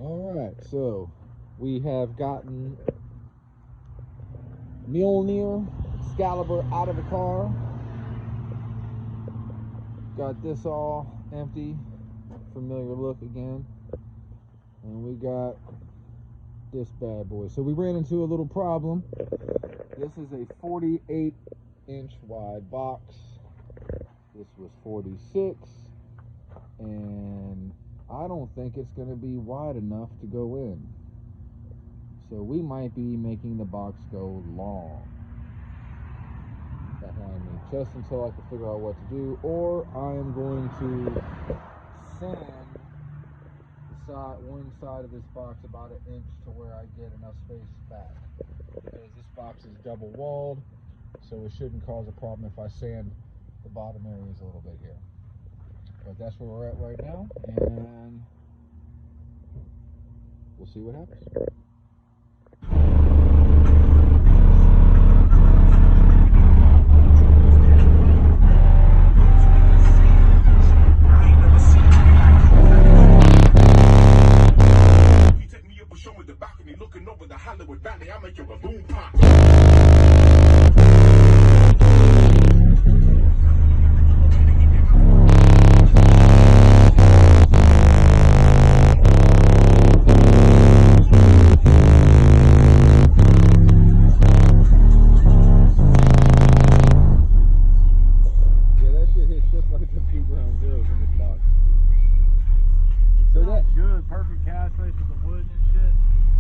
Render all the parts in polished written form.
Alright, so we have gotten Mjolnir Excalibur out of the car. Got this all empty, familiar look again. And we got this bad boy. So we ran into a little problem. This is a 48-inch wide box. This was 46, and I don't think it's going to be wide enough to go in. So we might be making the box go long behind me, just until I can figure out what to do, or I am going to sand one side of this box about an inch to where I get enough space back, because this box is double walled, so it shouldn't cause a problem if I sand the bottom areas a little bit here. But that's where we're at right now, and we'll see what happens.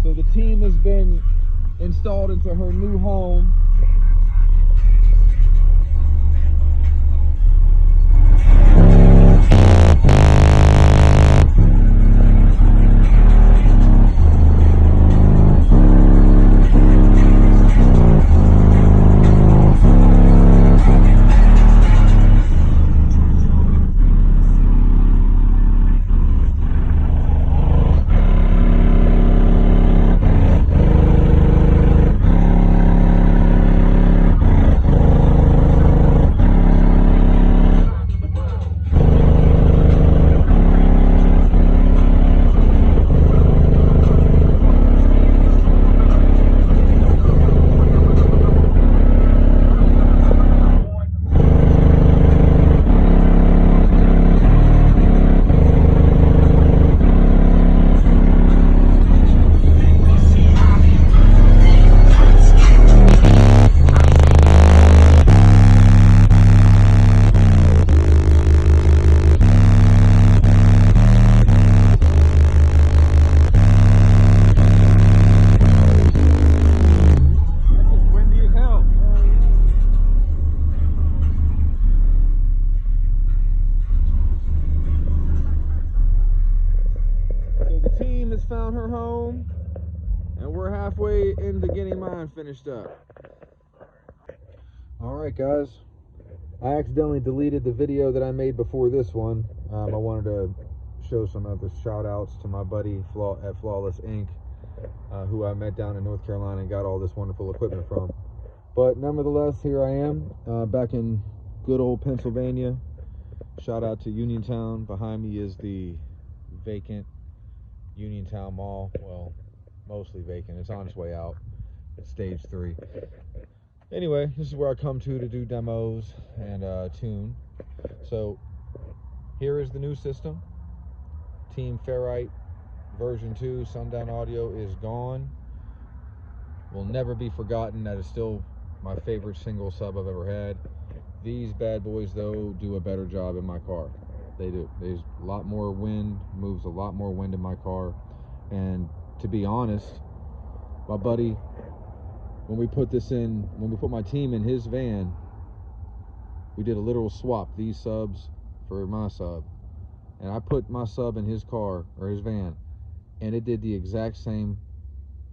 So the team has been installed into her new home. Found her home, and we're halfway into getting mine finished up. Alright guys, I accidentally deleted the video that I made before this one. I wanted to show some other shout outs to my buddy at Flawless Inc., who I met down in North Carolina and got all this wonderful equipment from. But nevertheless, here I am, back in good old Pennsylvania. Shout out to Uniontown. Behind me is the vacant Uniontown Mall. Well, mostly vacant. It's on its way out. It's stage 3. Anyway, this is where I come to do demos and tune. So here is the new system. Team Ferrite version 2 Sundown Audio is gone. Will never be forgotten. That is still my favorite single sub I've ever had. These bad boys though do a better job in my car. They do. There's a lot more wind, moves a lot more wind in my car. And to be honest, my buddy, when we put my team in his van, we did a literal swap, these subs for my sub. And I put my sub in his car, or his van, and it did the exact same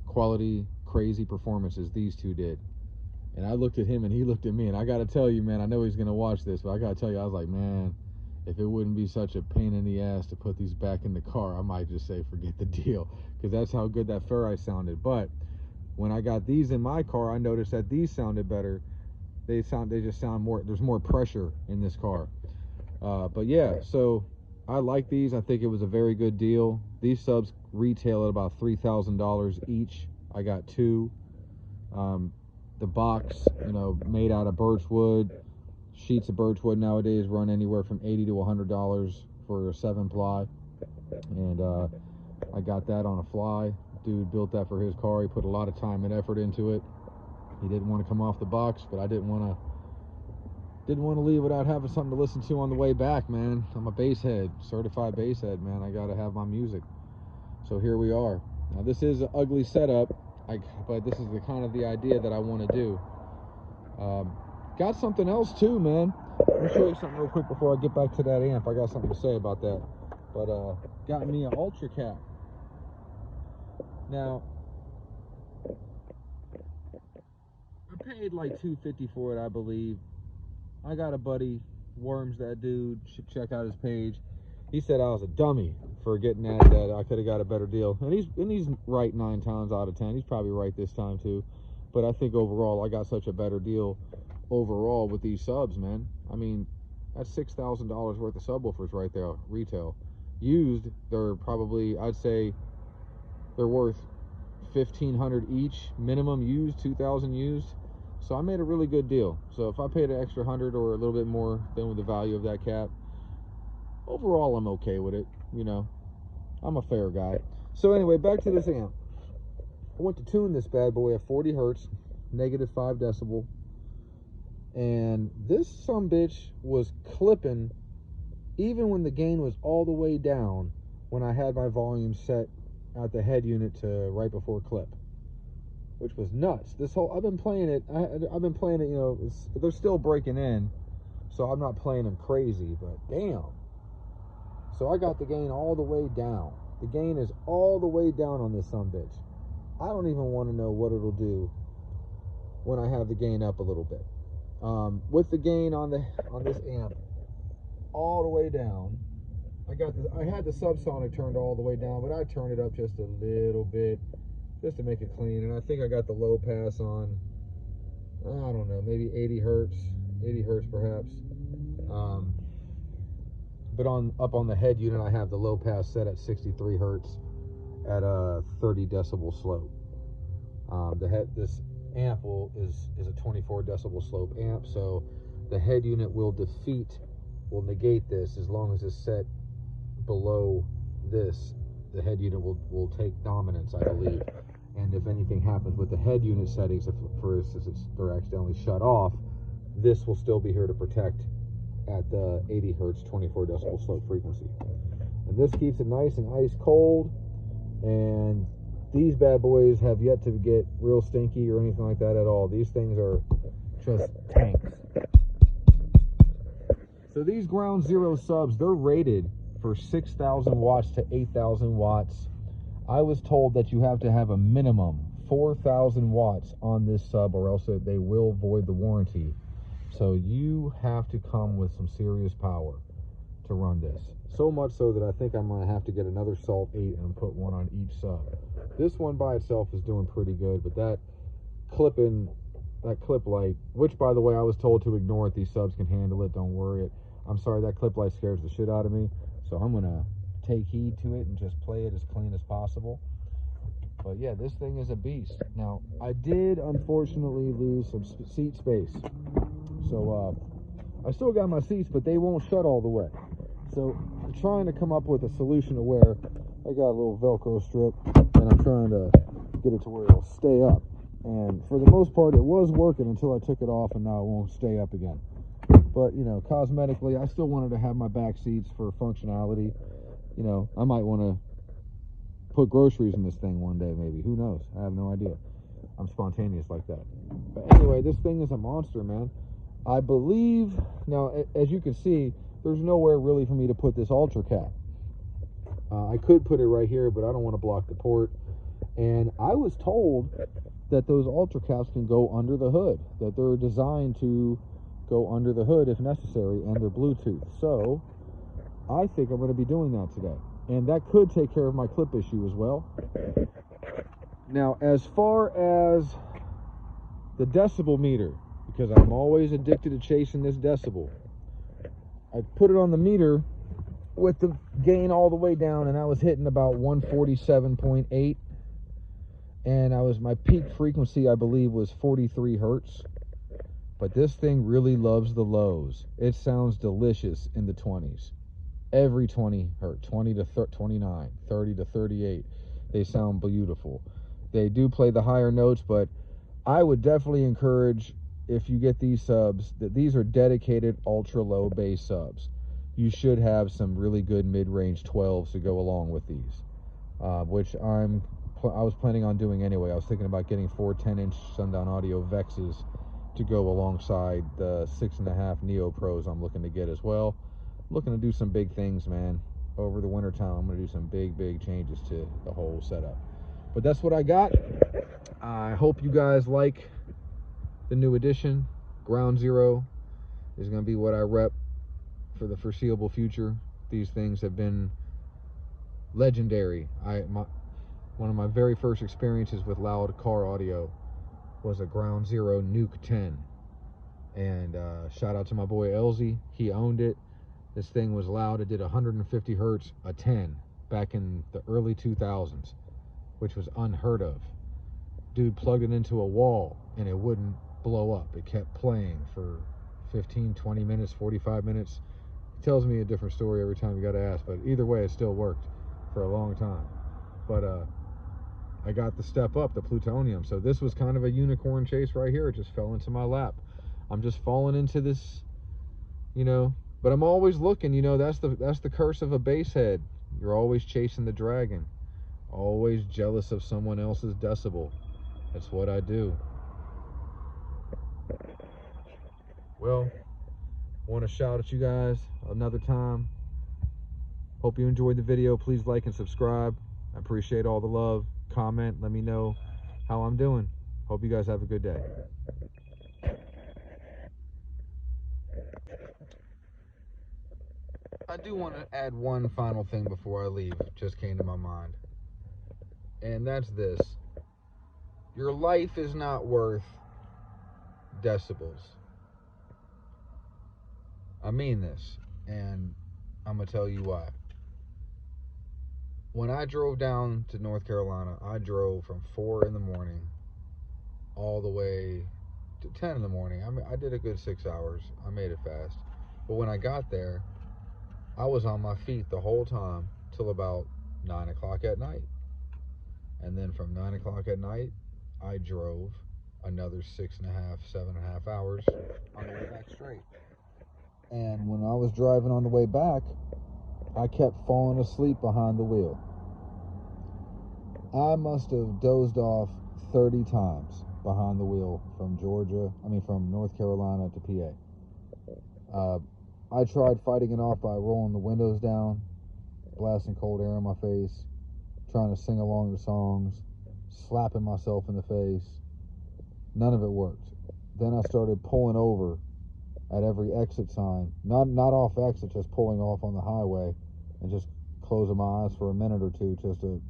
quality, crazy performance as these two did. And I looked at him and he looked at me, and I gotta tell you, man, I know he's gonna watch this, but I gotta tell you, I was like, man, if it wouldn't be such a pain in the ass to put these back in the car, I might just say forget the deal, because that's how good that Ferrite sounded. But when I got these in my car, I noticed that these sounded better. They just sound more, there's more pressure in this car. But yeah, so I like these. I think it was a very good deal. These subs retail at about $3,000 each. I got two. The box, you know, made out of birchwood. Sheets of birchwood nowadays run anywhere from $80 to $100 for a 7-ply. And I got that on a fly. Dude built that for his car. He put a lot of time and effort into it. He didn't want to come off the box, but I didn't want to leave without having something to listen to on the way back, man. I'm a bass head, certified bass head, man. I gotta have my music. So here we are. Now this is an ugly setup, but this is the kind of the idea that I want to do. Got something else too, man. Let me show you something real quick before I get back to that amp. I got something to say about that. But got me an Ultra Cap. Now I paid like $250 for it, I believe. I got a buddy, Worms, that dude, should check out his page. He said I was a dummy for getting that I could have got a better deal. And he's right 9 times out of 10. He's probably right this time too. But I think overall I got such a better deal overall with these subs, man. I mean, that's $6,000 worth of subwoofers right there, retail. Used, they're probably, I'd say they're worth $1,500 each minimum used, $2,000 used. So I made a really good deal. So if I paid an extra 100 or a little bit more than with the value of that cap, overall I'm okay with it. You know, I'm a fair guy. So anyway, back to this amp. I went to tune this bad boy at 40 hertz, negative 5 decibel. And this sumbitch was clipping even when the gain was all the way down, when I had my volume set at the head unit to right before clip, which was nuts. This whole, I've been playing it, you know, they're still breaking in, so I'm not playing them crazy, but damn. So I got the gain all the way down. The gain is all the way down on this sumbitch. I don't even want to know what it'll do when I have the gain up a little bit. With the gain on this amp all the way down, I had the subsonic turned all the way down, but I turned it up just a little bit just to make it clean. And I think I got the low pass on, I don't know, maybe 80 hertz perhaps. But up on the head unit, I have the low pass set at 63 hertz at a 30 decibel slope. This amp is a 24 decibel slope amp, so the head unit will negate this as long as it's set below this. The head unit will take dominance, I believe. And if anything happens with the head unit settings, if for instance they're accidentally shut off, this will still be here to protect at the 80 hertz 24 decibel slope frequency. And this keeps it nice and ice cold. And these bad boys have yet to get real stinky or anything like that at all. These things are just tanks. So these ground zero subs, they're rated for 6,000 watts to 8,000 watts. I was told that you have to have a minimum 4,000 watts on this sub, or else they will void the warranty. So you have to come with some serious power to run this. So much so that I think I'm going to have to get another Salt 8 and put one on each sub. This one by itself is doing pretty good, but that clip light, which by the way I was told to ignore it, these subs can handle it, don't worry it. I'm sorry, that clip light scares the shit out of me, so I'm going to take heed to it and just play it as clean as possible. But yeah, this thing is a beast. Now, I did unfortunately lose some seat space. So I still got my seats, but they won't shut all the way. So I'm trying to come up with a solution to where I got a little Velcro strip, and I'm trying to get it to where it'll stay up. And for the most part, it was working until I took it off, and now it won't stay up again. But, you know, cosmetically, I still wanted to have my back seats for functionality. You know, I might want to put groceries in this thing one day, maybe. Who knows? I have no idea. I'm spontaneous like that. But anyway, this thing is a monster, man. I believe, now, as you can see, there's nowhere really for me to put this Ultra Cap. I could put it right here, but I don't want to block the port. And I was told that those Ultra Caps can go under the hood, that they're designed to go under the hood if necessary, and they're Bluetooth. So I think I'm going to be doing that today. And that could take care of my clip issue as well. Now, as far as the decibel meter, because I'm always addicted to chasing this decibel, I put it on the meter with the gain all the way down, and I was hitting about 147.8, and my peak frequency, I believe, was 43 hertz. But this thing really loves the lows. It sounds delicious in the 20s. Every 20 hertz, 20 to 29, 30 to 38, they sound beautiful. They do play the higher notes, but I would definitely encourage, if you get these subs, that these are dedicated ultra low bass subs. You should have some really good mid-range 12s to go along with these, which I was planning on doing anyway. I was thinking about getting 4 10-inch Sundown Audio Vexes to go alongside the 6.5 Neo Pros I'm looking to get as well. Looking to do some big things, man. Over the winter time, I'm going to do some big changes to the whole setup. But that's what I got. I hope you guys like the new edition. Ground Zero is going to be what I rep for the foreseeable future. These things have been legendary. One of my very first experiences with loud car audio was a Ground Zero Nuke 10. And shout out to my boy Elzy. He owned it. This thing was loud. It did 150 hertz, a 10, back in the early 2000s, which was unheard of. Dude plugged it into a wall and it wouldn't blow up. It kept playing for 15, 20 minutes, 45 minutes. He tells me a different story every time you got to ask, but either way, it still worked for a long time. But I got the step up, the Plutonium. So this was kind of a unicorn chase right here. It just fell into my lap. I'm just falling into this, you know, but I'm always looking, you know, that's the curse of a bass head. You're always chasing the dragon. Always jealous of someone else's decibel. That's what I do. Well, want to shout at you guys another time. Hope you enjoyed the video. Please like and subscribe. I appreciate all the love. Comment, let me know how I'm doing. Hope you guys have a good day. I do want to add one final thing before I leave. It just came to my mind. And that's this. Your life is not worth decibels. I mean this, and I'm going to tell you why. When I drove down to North Carolina, I drove from 4 in the morning all the way to 10 in the morning. I mean, I did a good 6 hours. I made it fast. But when I got there, I was on my feet the whole time till about 9 o'clock at night. And then from 9 o'clock at night, I drove another 6.5, 7.5 hours on the way back straight. And when I was driving on the way back, I kept falling asleep behind the wheel. I must have dozed off 30 times behind the wheel from North Carolina to PA. I tried fighting it off by rolling the windows down, blasting cold air in my face, trying to sing along to songs, slapping myself in the face. None of it worked. Then I started pulling over at every exit sign, not off exit, just pulling off on the highway and just closing my eyes for a minute or two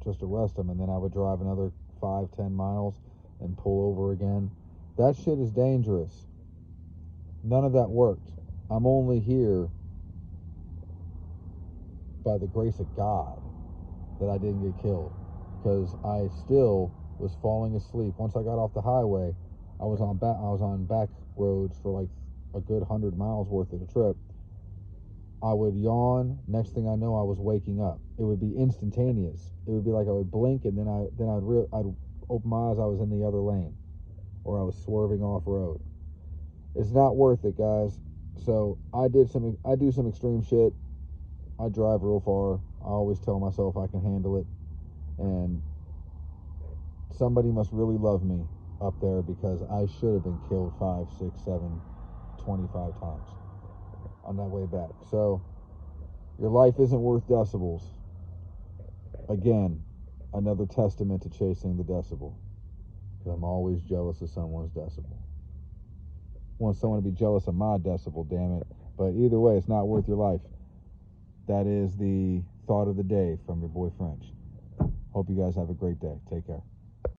just to rest them, and then I would drive another 5-10 miles and pull over again. That shit is dangerous. None of that worked. I'm only here by the grace of God that I didn't get killed, because I still was falling asleep. Once I got off the highway, I was on back roads for like a good 100 miles worth of the trip. I would yawn. Next thing I know, I was waking up. It would be instantaneous. It would be like I would blink, and then I'd open my eyes. I was in the other lane, or I was swerving off road. It's not worth it, guys. So I do some extreme shit. I drive real far. I always tell myself I can handle it, and somebody must really love me up there, because I should have been killed 5, 6, 7, 25 times on that way back. So your life isn't worth decibels. Again, another testament to chasing the decibel, because I'm always jealous of someone's decibel. I want someone to be jealous of my decibel, damn it. But either way, it's not worth your life. That is the thought of the day from your boy French. Hope you guys have a great day. Take care.